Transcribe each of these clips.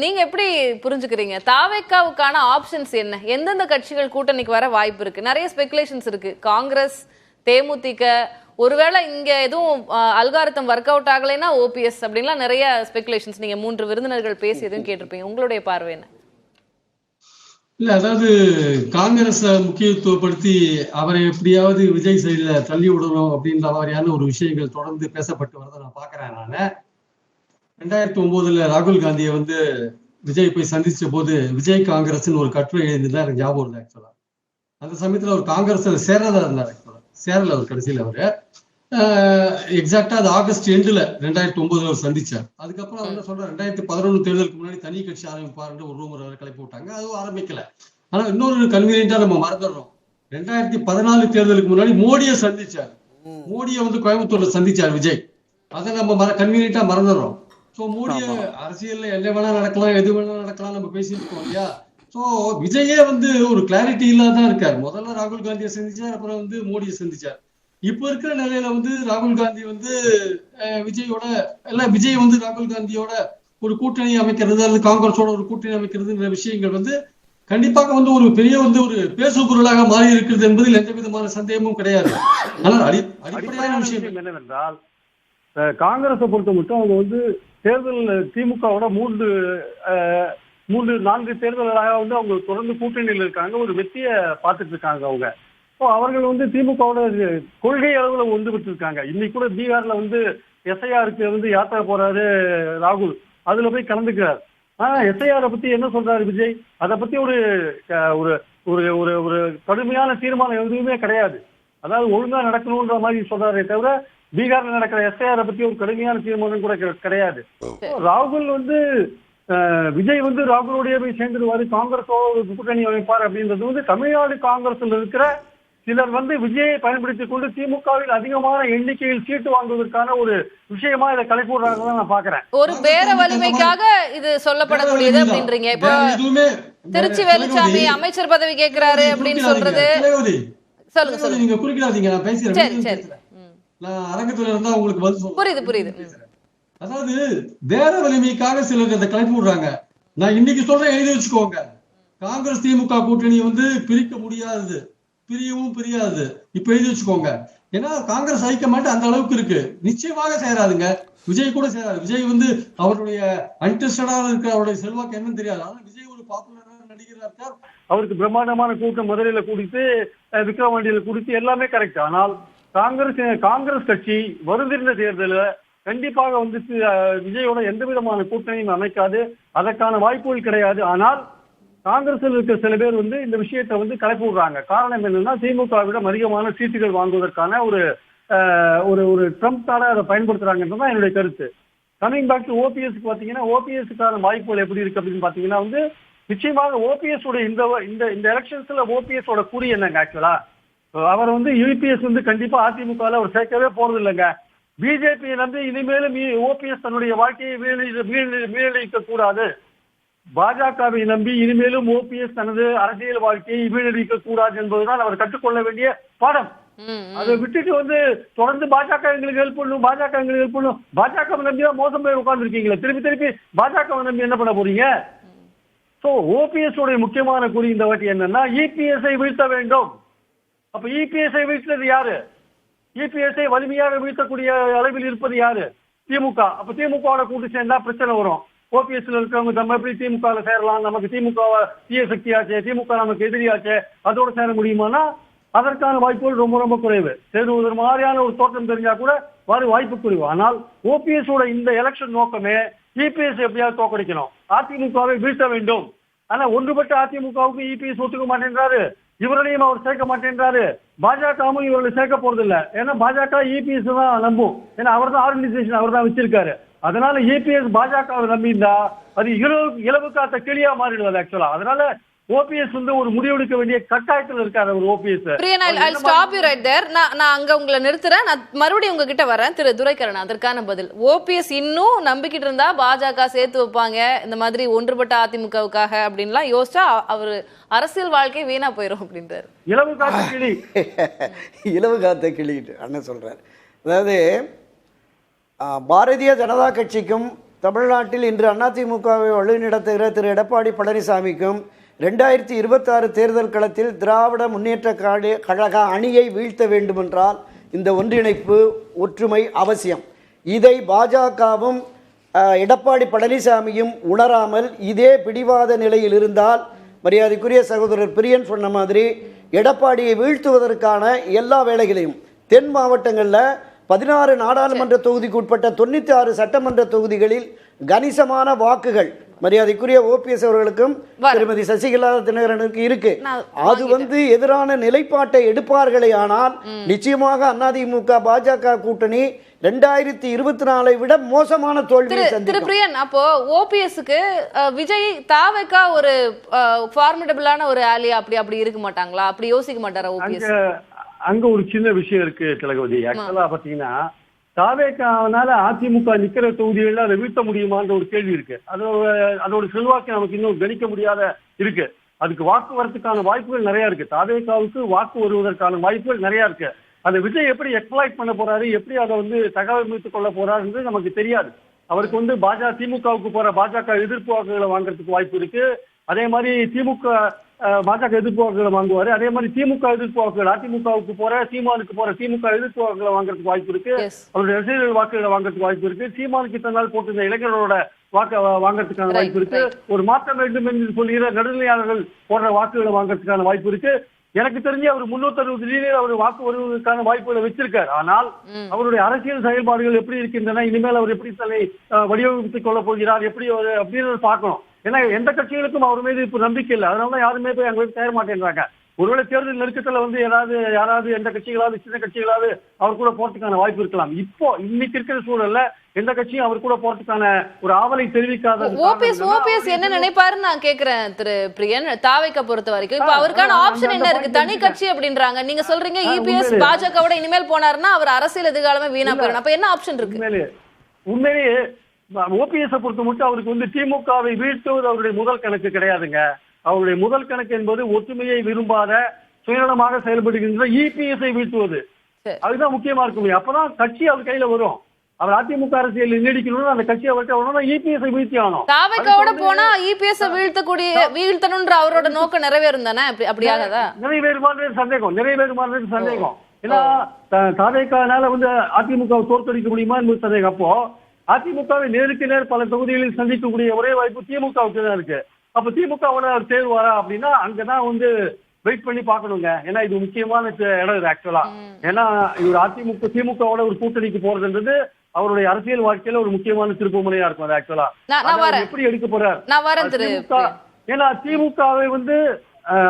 நீங்க எப்படி புரிஞ்சுக்கிறீங்க? தாவேக்காவுக்கான ஆப்ஷன்ஸ் என்ன? எந்தெந்த கட்சிகள் கூட்டணிக்கு வர வாய்ப்பு இருக்கு? நிறைய ஸ்பெகுலேஷன்ஸ் இருக்கு. காங்கிரஸ், தேமுதிக, ஒருவேளை இங்க எதுவும் அல்காரிதம் ஒர்க் அவுட் ஆகலைன்னா ஓபிஎஸ் அப்படின்லாம் நிறைய ஸ்பெகுலேஷன்ஸ். நீங்க 3 விருந்தினர்கள் பேசி எதுவும் கேட்டிருப்பீங்க. உங்களுடைய பார்வை என்ன? இல்ல, அதாவது காங்கிரஸ முக்கியத்துவப்படுத்தி அவரை எப்படியாவது விஜய் சைடுல தள்ளி விடணும் அப்படின்ற மாதிரியான ஒரு விஷயங்கள் தொடர்ந்து பேசப்பட்டு வரதை நான் பாக்குறேன். நானு 2009 ராகுல் காந்தியை விஜய் போய் சந்திச்ச போது விஜய் காங்கிரஸ்ன்னு ஒரு கட்டுரை எழுதிதான் எனக்கு ஞாபகம் இல்லை. ஆக்சுவலா அந்த சமயத்துல அவர் காங்கிரஸ்ல சேரதா இருந்தார். ஆக்சுவலா சேரல அவர் கடைசியில். அவரு எக்ஸாக்டா அது ஆகஸ்ட் எண்டுல 2009 அவர் சந்திச்சார். அதுக்கப்புறம் அவர் என்ன சொல்றாரு, 2011 தேர்தலுக்கு முன்னாடி தனி கட்சி ஆரம்பிப்பாருன்னு ஒரு ரூமர் கிளப்பி விட்டாங்க. அதுவும் ஆரம்பிக்கல. ஆனா இன்னொரு கன்வீனியன்டா நம்ம மறந்துடுறோம், 2014 தேர்தலுக்கு முன்னாடி மோடியை சந்திச்சார். மோடியை கோயம்புத்தூர்ல சந்திச்சார் விஜய். அதை நம்ம கன்வீனியன்டா மறந்துடுறோம். சோ மோடிய அரசியல்ல என்ன வேணா நடக்கலாம், எது வேணா நடக்கலாம் நம்ம பேசிட்டு இருக்கோம் இல்லையா. சோ விஜயே ஒரு கிளாரிட்டி இல்லாதான் இருக்காரு. முதல்ல ராகுல் காந்தியை சந்திச்சார், அப்புறம் மோடியை சந்திச்சார். இப்ப இருக்கிற நிலையில ராகுல் காந்தி விஜயோட எல்லாம் விஜய் ராகுல் காந்தியோட ஒரு கூட்டணி அமைக்கிறது அல்லது காங்கிரஸோட ஒரு கூட்டணி அமைக்கிறதுன்ற விஷயங்கள் கண்டிப்பாக ஒரு பெரிய ஒரு பேசு பொருளாக மாறி இருக்கிறது என்பதில் எந்த விதமான சந்தேகமும் கிடையாது. ஆனால் அடிப்படையான விஷயம் என்னவென்றால், காங்கிரஸை பொறுத்த மட்டும் அவங்க தேர்தல் திமுகவோட 4 தேர்தலாக அவங்க தொடர்ந்து கூட்டணியில் இருக்காங்க. ஒரு வெற்றியை பார்த்துட்டு இருக்காங்க அவங்க. அவர்கள் திமுகவோட கொள்கை அளவுல ஒன்றுபட்டு இருக்காங்க. இன்னைக்கு கூட பீகார்ல எஸ்ஐஆருக்கு யாத்திரை போறாரு ராகுல், அதுல போய் கலந்துக்கிறார். ஆனா எஸ்ஐஆரை பத்தி என்ன சொல்றாரு விஜய்? அதை பத்தி ஒரு ஒரு கடுமையான தீர்மானம் எதுவுமே கிடையாது. அதாவது ஒழுங்கா நடக்கணும்ன்ற மாதிரி சொல்றாரே தவிர பீகார்ல நடக்கிற எஸ்ஐஆரை பத்தி ஒரு கடுமையான தீர்மானம் கூட கிடையாது. ராகுல் விஜய் ராகுலோடைய போய் சேர்ந்துருவாரு, காங்கிரஸோட கூட்டணி அமைப்பார் அப்படின்றது தமிழ்நாடு காங்கிரஸ்ல இருக்கிற சிலர் விஜயை பயன்படுத்திக் கொண்டு திமுகவில் அதிகமான எண்ணிக்கையில் சீட்டு வாங்குவதற்கான ஒரு விஷயமா இதை கலைப்பூர்றாங்க நான் பாக்குறேன். ஒரு பேர வலிமைக்காக இது சொல்லப்படக்கூடியது அப்படின்றீங்க. இப்போ திருச்சி வேலுச்சாமி அமைச்சர் பதவி கேட்கிறாரு அப்படின்னு சொல்றது. சொல்லுங்க, நீங்க குறுக்கிடாதீங்க, நான் பேசுறேன். சரி சரி, நான் அரங்கத்துல இருந்தா உங்களுக்கு பதில் சொல்றேன். புரியுது. அதாவது வேற வலிமைக்காக சிலர் அதை கிளப்பி விடுறாங்க. நான் இன்னைக்கு சொல்றேன், எழுதி வச்சுக்கோங்க. காங்கிரஸ் திமுக கூட்டணி பிரிக்க முடியாது, பிரியவும் பிரியாது. இப்ப எழுதி வச்சுக்கோங்க. ஏன்னா காங்கிரஸ் ஐக்கமாட்டு அந்த அளவுக்கு இருக்கு. நிச்சயமாக சேராதுங்க. விஜய் கூட சேராது. விஜய் அவருடைய அன்டெஸ்டடாக இருக்கிற அவருடைய செல்வாக்கு என்னன்னு தெரியாது. ஆனா விஜய் ஒரு பாப்புலரான நடிகராக இருக்கார். அவருக்கு பிரம்மாண்டமான கூட்டம் மதுரையில குடித்து, விக்கிரவாண்டியில குடித்து எல்லாமே கரெக்ட். ஆனால் காங்கிரஸ் கட்சி வருகின்ற தேர்தலில் கண்டிப்பாக விஜயோட எந்த விதமான கூட்டணியும் அமைக்காது. அதற்கான வாய்ப்புகள் கிடையாது. ஆனால் காங்கிரஸில் இருக்கிற சில பேர் இந்த விஷயத்தை கலப்பி விடுறாங்க. காரணம் என்னன்னா, திமுகவிடம் அதிகமான சீட்டுகள் வாங்குவதற்கான ஒரு ட்ரம்ப் கார்டை அதை பயன்படுத்துறாங்கன்றதான் என்னுடைய கருத்து. கமிங் பேக் டு ஓபிஎஸ் பாத்தீங்கன்னா, ஓபிஎஸ்க்கான வாய்ப்புகள் எப்படி இருக்கு அப்படின்னு பாத்தீங்கன்னா நிச்சயமாக ஓபிஎஸ் உடைய இந்த எலெக்ஷன்ஸ்ல ஓபிஎஸ் ஓட குறி என்னங்க? ஆக்சுவலா அவர் யூபிஎஸ் கண்டிப்பா அதிமுக அவர் சேர்க்கவே போறது இல்லைங்க. பிஜேபியை நம்பி இனிமேலும் ஓபிஎஸ் தன்னுடைய வாழ்க்கையை வீழடிக்க கூடாது. பாஜகவை நம்பி இனிமேலும் ஓபிஎஸ் தனது அரசியல் வாழ்க்கையை வீழடிக்க கூடாது என்பதுதான் அவர் கற்றுக்கொள்ள வேண்டிய பாடம். அதை விட்டுட்டு தொடர்ந்து பாஜக எங்களுக்கு ஹெல்ப் பண்ணும், பாஜக எங்களுக்கு ஹெல்ப் பண்ணும். பாஜக நம்பிதான் மோசம் போய் உட்கார்ந்து இருக்கீங்களா? திருப்பி பாஜக நம்பி என்ன பண்ண போறீங்க? சோ ஓபிஎஸ் உடைய முக்கியமான குறி இந்த வாட்டி என்னன்னா, இபிஎஸ்ஐ வீழ்த்த வேண்டும். அப்ப இபிஎஸ்ஐ வீழ்த்தது யாரு? இபிஎஸ்ஐ வலிமையாக வீழ்த்தக்கூடிய அளவில் இருப்பது யாரு? திமுக. அப்ப திமுக கூட்டு சேர்ந்தா பிரச்சனை வரும். ஓபிஎஸ்ல இருக்கிறவங்க நம்ம எப்படி திமுக சேரலாம், நமக்கு திமுக தீய சக்தியாச்சே, திமுக நமக்கு எதிரியாச்சே, அதோட சேர முடியுமானா அதற்கான வாய்ப்புகள் ரொம்ப ரொம்ப குறைவு. சேருவதற்கு மாதிரியான ஒரு தோற்றம் தெரிஞ்சா கூட வாய்ப்பு குறைவு. ஆனால் ஓபிஎஸ் இந்த எலெக்ஷன் நோக்கமே இபிஎஸ் எப்படியாவது தோக்கடிக்கணும், அதிமுகவை வீழ்த்த வேண்டும். ஆனா ஒன்றுபட்ட அதிமுகவுக்கு இபிஎஸ் ஒத்துக்க மாட்டேன்றாரு, இவர்களையும் அவர் சேர்க்க மாட்டேன்றாரு. பாஜகவும் இவர்களை சேர்க்க போறது இல்ல. ஏன்னா பாஜக இபிஎஸ் தான் நம்பும். ஏன்னா அவர் தான் ஆர்கனைசேஷன், அவர் தான் வச்சிருக்காரு. அதனால இபிஎஸ் பாஜகவை நம்பியிருந்தா அது இலவு காத்த கிளியா மாறிடுவது ஆக்சுவலா. அதனால ஓபிஎஸ் ஒரு முடிவெடுக்க வேண்டிய கட்டாயத்தில் இருக்காரு ஒரு ஓபிஎஸ். நான் அங்க உங்களை நிறுத்துறேன். நான் மறுபடியும் உங்ககிட்ட வரேன். திரு துரைக்கரன், அதற்கான பதில். ஓபிஎஸ் இன்னும் நம்பிக்கிட்டு இருந்தா பாஜக சேர்த்து வைப்பாங்க இந்த மாதிரி ஒன்றுபட்ட அதிமுகவுக்காக அப்படின்லாம் யோசிச்சா அவரு அரசியல் வாழ்க்கை வீணா போயிடும் அப்படின்றாரு. இலவு காத்த கிளி இலவு காத்த கிளி அண்ணன் சொல்றாரு. அதாவது பாரதிய ஜனதா கட்சிக்கும் தமிழ்நாட்டில் இன்று அதிமுகவை வழிநடத்துகிற திரு எடப்பாடி பழனிசாமிக்கும் 2026 தேர்தல் களத்தில் திராவிட முன்னேற்ற கழக அணியை வீழ்த்த வேண்டுமென்றால் இந்த ஒன்றிணைப்பு ஒற்றுமை அவசியம். இதை பாஜகவும் எடப்பாடி பழனிசாமியும் உணராமல் இதே பிடிவாத நிலையில் இருந்தால் மரியாதைக்குரிய சகோதரர் பிரியன் சொன்ன மாதிரி எடப்பாடியை வீழ்த்துவதற்கான எல்லா வேலைகளையும் தென் மாவட்டங்களில் 16 நாடாளுமன்ற தொகுதிக்கு உட்பட்ட 96 சட்டமன்ற தொகுதிகளில் கணிசமான வாக்குகள் மரியாதைக்குரிய ஓபிஎஸ் அவர்களுக்கும் திருமதி சசிகலா தினகரனுக்கு இருக்கு. அது எதிரான நிலைப்பாட்டை எடுப்பார்களே ஆனால் நிச்சயமாக அதிமுக பாஜக கூட்டணி 2024 விட மோசமான தோல்வியை சந்திக்கும். பிரியன், அப்போ ஓபிஎஸ்க்கு விஜய் தாவேக்கா ஒரு ஃபார்மிடபிளான ஒரு ஆலியா அப்படி இருக்க மாட்டாங்களா? அப்படி யோசிக்க மாட்டாரா ஓபிஎஸ்? அங்க ஒரு சின்ன விஷயம் இருக்கு திலகவதி. ஆக்சுவலா பாத்தீங்கன்னா தாவேக்காவனால அதிமுக நிக்கிற தொகுதிகளில் அதை வீழ்த்த முடியுமான்ற ஒரு கேள்வி இருக்கு. அதோட செல்வாக்கு நமக்கு இன்னும் கணிக்க முடியாத இருக்கு. அதுக்கு வாக்கு வரத்துக்கான வாய்ப்புகள் நிறைய இருக்கு. தாவேக்காவுக்கு வாக்கு வருவதற்கான வாய்ப்புகள் நிறைய இருக்கு. அதை விஜய் எப்படி எக்ஸ்ப்ளாய்ட் பண்ண போறாரு, எப்படி அதை தகவமைத்துக் கொள்ள போறாருன்றது நமக்கு தெரியாது. அவருக்கு திமுகவுக்கு போற பாஜக எதிர்ப்பு வாக்குகளை வாங்குறதுக்கு வாய்ப்பு இருக்கு. அதே மாதிரி பாஜக எதிர்ப்பு வாக்குகளை வாங்குவாரு. அதே மாதிரி திமுக எதிர்ப்பு வாக்குகள் அதிமுகவுக்கு போற சீமானுக்கு போற திமுக எதிர்ப்பு வாக்குகளை வாங்குறதுக்கு வாய்ப்பு இருக்கு. அவருடைய ரசிகர்கள் வாக்குகளை வாங்குறதுக்கு வாய்ப்பு இருக்கு. சீமானுக்கு இத்தனை நாள் போட்டிருந்த இளைஞர்களோட வாக்கு வாங்குறதுக்கான வாய்ப்பு இருக்கு. ஒரு மாற்றம் வேண்டும் என்று சொல்லுகிற நடுநிலையாளர்கள் போடுற வாக்குகளை வாங்குறதுக்கான வாய்ப்பு இருக்கு. எனக்கு தெரிஞ்சு அவர் 360 அவர் வாக்கு வருவதற்கான வாய்ப்புகளை வச்சிருக்காரு. ஆனால் அவருடைய அரசியல் செயல்பாடுகள் எப்படி இருக்கின்றன, இனிமேல் அவர் எப்படி வடிவமைத்துக் கொள்ள போகிறார், எப்படி அப்படின்னு பார்க்கணும். ஏன்னா எந்த கட்சிகளுக்கும் அவர் மீது இப்ப நம்பிக்கை இல்லை. அதனாலதான் யாருமே போய் அங்க சேர மாட்டேன்றாங்க. ஒருவேளை தேர்தல் நெருக்கத்துல யாராவது எந்த கட்சிகளாவது சின்ன கட்சிகளாவது அவர் கூட போறதுக்கான வாய்ப்பு இருக்கலாம். இப்போ இன்னைக்கு இருக்கிற சூழல்ல எந்த கட்சியும் அவர் கூட போறதுக்கான ஒரு ஆவலை தெரிவிக்காத. ஓபிஎஸ் என்ன நினைப்பாருன்னு நான் கேக்குறேன் திரு பிரியன். தாவேக்கா பொறுத்த வரைக்கும் இப்ப அவருக்கான ஆப்ஷன் என்ன இருக்கு? தனி கட்சி அப்படின்றாங்க. நீங்க சொல்றீங்க இபிஎஸ் பாஜகவோட இனிமேல் போனாருன்னா அவர் அரசியல் எதிர்காலமே வீணா போயிடும். அப்ப என்ன ஆப்ஷன் இருக்கு? உண்மையிலேயே ஓபிஎஸ் பொறுத்த மட்டும் அவருக்கு திமுகவை வீழ்த்துவது அவருடைய முதல் கணக்கு கிடையாதுங்க. அவருடைய முதல் கணக்கு என்பது ஒற்றுமையை விரும்பாத சுயநலமாக செயல்படுகின்ற இபிஎஸ்ஐ வீழ்த்துவது. அதுதான் முக்கியமா இருக்கும். அப்பதான் கட்சி அவர் கையில வரும். அவர் அதிமுக அரசியல் நீடிக்கணும்னு அந்த கட்சி அவர்கிட்ட வரணும்னா இபிஎஸ்ஐ வீழ்த்தி ஆகணும். தாவேக்காவோட போனா இபிஎஸ் வீழ்த்தணும்ன்ற அவரோட நோக்கம் நிறைவேறும் தானே? அப்படியாகதா? நிறைவேறுமாறு சந்தேகம். ஏன்னா தாவேக்கானால அதிமுக தோற்கடிக்க முடியுமா என்பது சந்தேகம். அப்போ அதிமுகவை நேருக்கு நேர் பல தொகுதிகளில் சந்திக்கக்கூடிய ஒரே வாய்ப்பு திமுகவுக்கு தான் இருக்கு. அப்ப திமுகவோட அவர் தேர்வாரா அப்படின்னா அங்கதான் வெயிட் பண்ணி பாக்கணுங்க. ஏன்னா இது முக்கியமான இடம் இது ஆக்சுவலா. ஏன்னா இவர் திமுகவோட ஒரு கூட்டணிக்கு போறதுன்றது அவருடைய அரசியல் வாழ்க்கையில ஒரு முக்கியமான திருப்பு முறையா இருக்கும். அது ஆக்சுவலா எப்படி எடுக்க போறார்? ஏன்னா திமுகவை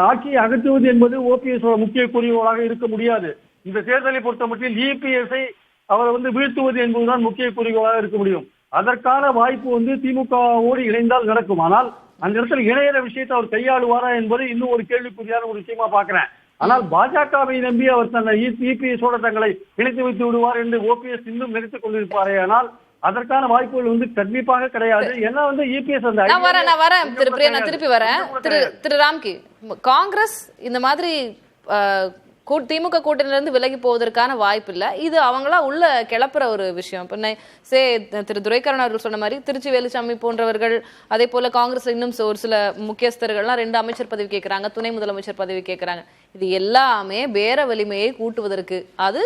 ஆட்சியை அகற்றுவது என்பது ஓபிஎஸ் முக்கிய குறிக்கோளாக இருக்க முடியாது. இந்த தேர்தலை பொறுத்த மட்டும் இபிஎஸ்ஐ அவரை வீழ்த்துவது என்பதுதான் முக்கிய குறிக்கோளாக இருக்க முடியும். அதற்கான வாய்ப்பு திமுகவோடு இணைந்தால் நடக்கும். ஆனால் அந்த இடத்துல இணையிற விஷயத்தை அவர் கையாளுவாரா என்பது இன்னும் ஒரு கேள்விக்குறியான ஒரு விஷயமா பாக்குறேன். ஆனால் பாஜகவை நம்பி அவர் தன்னை இபிஎஸோட தங்களை இணைத்து வைத்து விடுவார் என்று ஓபிஎஸ் இன்னும் நினைத்துக் கொண்டிருப்பாரே. ஆனால் அதற்கான வாய்ப்புகள் கண்டிப்பாக கிடையாது. ஏன்னா இபிஎஸ் திருப்பி வரேன். திரு ராம்கி, காங்கிரஸ் இந்த மாதிரி திமுக கூட்டணியில இருந்து விலகி போவதற்கான வாய்ப்பு இல்ல. இது அவங்களா உள்ள கிளப்புற ஒரு விஷயம். திரு துரைக்கரன் அவர்கள் சொன்ன மாதிரி திருச்சி வேலுசாமி போன்றவர்கள், அதே போல காங்கிரஸ் இன்னும் ஒரு சில முக்கியஸ்தர்கள்லாம் 2 அமைச்சர் பதவி கேட்கறாங்க, துணை முதலமைச்சர் பதவி கேட்கறாங்க. இது எல்லாமே பேர வலிமையை கூட்டுவதற்கு, அது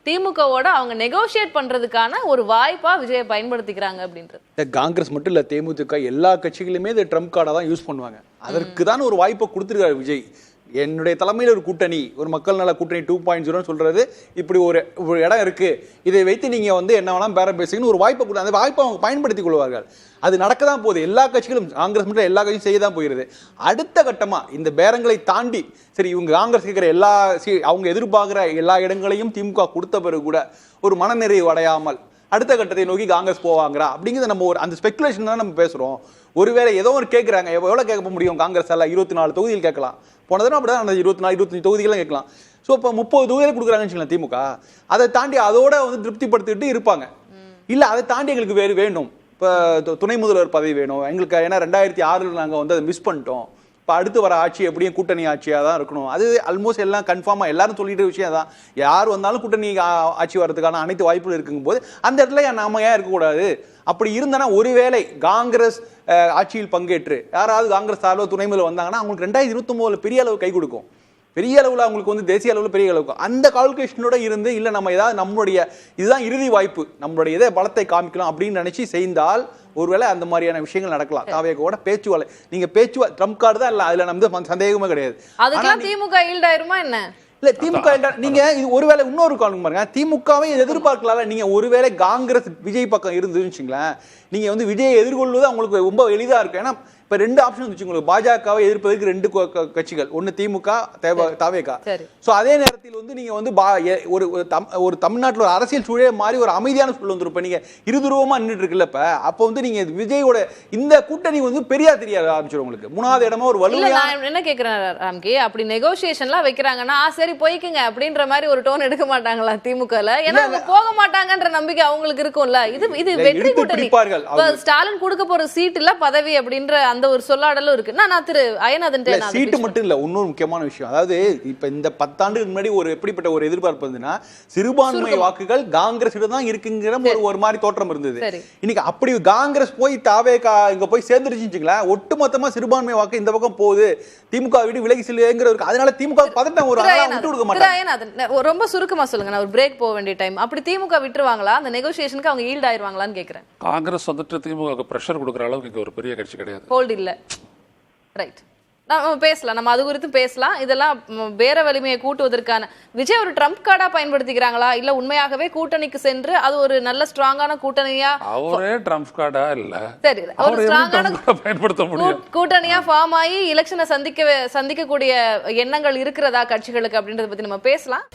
திமுகவோட அவங்க நெகோசியேட் பண்றதுக்கான ஒரு வாய்ப்பா விஜயை பயன்படுத்திக்கிறாங்க அப்படின்றது. காங்கிரஸ் மட்டும் இல்ல, தேமுதிக எல்லா கட்சிகளுமே இது ட்ரம்ப் கார்டா தான் யூஸ் பண்ணுவாங்க. அதற்கு தான் ஒரு வாய்ப்பை கொடுத்துருக்காரு விஜய். என்னுடைய தலைமையில் ஒரு கூட்டணி, ஒரு மக்கள் நல கூட்டணி 2.0 சொல்றது, இப்படி ஒரு இடம் இருக்கு, இதை வைத்து நீங்க என்ன வேணாலும் பேரம் பேசுங்கன்னு ஒரு வாய்ப்பை கொடுத்து அந்த வாய்ப்பை அவங்க பயன்படுத்திக் கொள்வார்கள். அது நடக்க தான் போகுது. எல்லா கட்சிகளும், காங்கிரஸ் மட்டும் எல்லா கட்சியும் செய்ய தான் போகிறது. அடுத்த கட்டமா இந்த பேரங்களை தாண்டி சரி இவங்க காங்கிரஸ் கேட்கிற அவங்க எதிர்பார்க்கிற எல்லா இடங்களையும் திமுக கொடுத்த பிறகு கூட ஒரு மனநிறைவு அடையாமல் அடுத்த கட்டத்தை நோக்கி காங்கிரஸ் போவாங்களா அப்படிங்கிறது நம்ம அந்த ஸ்பெகுலேஷன் தான் நம்ம பேசுறோம். ஒருவேளை ஏதோ ஒரு கேட்குறாங்க, எவ்வளோ கேட்க முடியும்? காங்கிரஸ் எல்லாம் 24 தொகுதியில் கேட்கலாம். போன தடவை அப்படிதான் 24, 25 தொகுதிகளும் கேட்கலாம். ஸோ இப்போ 30 தொகுதியில் கொடுக்குறாங்கன்னு சொல்லலாம் திமுக. அதை தாண்டி அதோட திருப்திப்படுத்திட்டு இருப்பாங்க. இல்லை அதை தாண்டி எங்களுக்கு வேறு வேணும், இப்போ துணை முதல்வர் பதவி வேணும் எங்களுக்கு, ஏன்னா 2006 நாங்கள் அதை மிஸ் பண்ணிட்டோம், இப்போ அடுத்து வர ஆட்சி எப்படியும் கூட்டணி ஆட்சியாக தான் இருக்கணும். அது ஆல்மோஸ்ட் எல்லாம் கன்ஃபார்மாக எல்லாரும் சொல்லிட்டு விஷயம் தான். யார் வந்தாலும் கூட்டணி ஆட்சி வர்றதுக்கான அனைத்து வாய்ப்புகள் இருக்குங்கும் போது அந்த இடத்துல நாம ஏன் இருக்கக்கூடாது? அப்படி இருந்தனா ஒருவேளை காங்கிரஸ் ஆட்சியில் பங்கேற்று யாராவது காங்கிரஸ் சார்பில் துணை முதல்வர் வந்தாங்கன்னா அவங்களுக்கு 2029 பெரிய அளவு கை கொடுக்கும். பெரிய அளவில் அவங்களுக்கு வந்து தேசிய அளவில் பெரிய அளவுக்கு அந்த கால்குலேஷனோட இருந்து இல்லை நம்ம ஏதாவது நம்மளுடைய இதுதான் இறுதி வாய்ப்பு, நம்மளுடைய இதை பலத்தை காமிக்கலாம் அப்படின்னு நினைச்சு செய்தால் ஒருவேளை அந்த மாதிரியான விஷயங்கள் நடக்கலாம். தாவேகோட பேச்சுவார்த்தை நீங்க ட்ரம்ப் கார்டு தான் இல்ல, அதுல நம்ம சந்தேகமே கிடையாது. அதுக்கெல்லாம் திமுக ஈல்ட் ஆயிருமா என்ன? இல்ல திமுக நீங்க இது ஒருவேளை இன்னொரு காரணம் பாருங்க, திமுகவை எதிர்பார்க்கலாம்ல. நீங்க ஒருவேளை காங்கிரஸ் விஜய் பக்கம் இருந்துச்சுங்களேன், நீங்க வந்து விஜயை எதிர்கொள்வது அவங்களுக்கு ரொம்ப எளிதா இருக்கும். ஏன்னா இப்ப 2 ஆப்ஷன் வந்துச்சு உங்களுக்கு. பாஜகவை எதிர்ப்பதற்கு 2 கட்சிகள், ஒன்னு திமுக தாவேகா. சோ அதே நேரத்தில் வந்து நீங்க வந்து ஒரு தமிழ்நாட்டில் ஒரு அரசியல் சூழல் மாதிரி ஒரு அமைதியான சூழல் வந்துரும். இப்ப நீங்க இருதுருவமா நின்றுட்டு இருக்குல்ல, இப்ப அப்ப வந்து நீங்க விஜயோட இந்த கூட்டணி வந்து பெரியா தெரிய ஆரம்பிச்சிடும் உங்களுக்கு. 3வது இடமா ஒரு நான் என்ன கேக்குறேன் ராம்கி, அப்படி நெகோசியேஷன்லாம் வைக்கிறாங்கன்னா சரி போய்க்குங்க அப்படின்ற மாதிரி ஒரு டோன் எடுக்க மாட்டாங்களா திமுகல? ஏன்னா அவங்க போக மாட்டாங்கன்ற நம்பிக்கை அவங்களுக்கு இருக்கும்ல. இது வெற்றி கூட்டணி. ஸ்டாலின் கொடுக்க போற சீட் இல்ல பதவி அப்படின்ற அந்த ஒரு சொல்லாடலும் இருக்கு. நான் திரு அயனாதன் சீட்டு மட்டும் இல்ல, இன்னொரு முக்கியமான விஷயம், அதாவது இப்ப இந்த 10 ஆண்டுக்கு முன்னாடி ஒரு எப்படிப்பட்ட ஒரு எதிர்பார்ப்பு இருந்ததுன்னா சிறுபான்மை வாக்குகள் காங்கிரஸ் தான் இருக்குங்கிற ஒரு மாதிரி தோற்றம் இருந்தது. இன்னைக்கு அப்படி காங்கிரஸ் போய் தாவேகா இங்க போய் சேர்ந்துருச்சுங்களா, ஒட்டுமொத்தமா சிறுபான்மை வாக்கு இந்த பக்கம் போகுது, திமுக விட்டு விலகி செல்லுங்கிறது. அதனால திமுக பதட்டம் ஒரு விட்டு கொடுக்க மாட்டாங்க. ரொம்ப சுருக்கமா சொல்லுங்க, நான் ஒரு பிரேக் போக வேண்டிய டைம். அப்படி திமுக விட்டுருவாங்களா? அந்த நெகோசியேஷனுக்கு அவங்க ஈல்ட் ஆயிருவாங்களான்னு கேக்குறேன். காங்கிரஸ் வந்துட்டு திமுக பிரஷர் கொடுக்குற அளவுக்கு இங்க ஒரு பெரிய கட்சி கிடையாது. ஹோல்ட் இல்ல. ரைட், நம்ம பேசலாம், நம்ம அது குறித்து பேசலாம். இதெல்லாம் பேர வலிமையை கூட்டுவதற்கான விஜய் ஒரு ட்ரம்ப் கார்டா பயன்படுத்திக்கிறாங்களா, இல்ல உண்மையாகவே கூட்டணிக்கு சென்று அது ஒரு நல்ல ஸ்ட்ராங்கான கூட்டணியா? அவரே ட்ரம்ப் கார்டா இல்ல, சரி, ஒரு ஸ்ட்ராங்கான பயன்படுத்த முடியும் கூட்டணியா ஃபார்ம் ஆகி எலெக்ஷனை சந்திக்கக்கூடிய எண்ணங்கள் இருக்கிறதா கட்சிகளுக்கு அப்படின்றத பத்தி நம்ம பேசலாம்.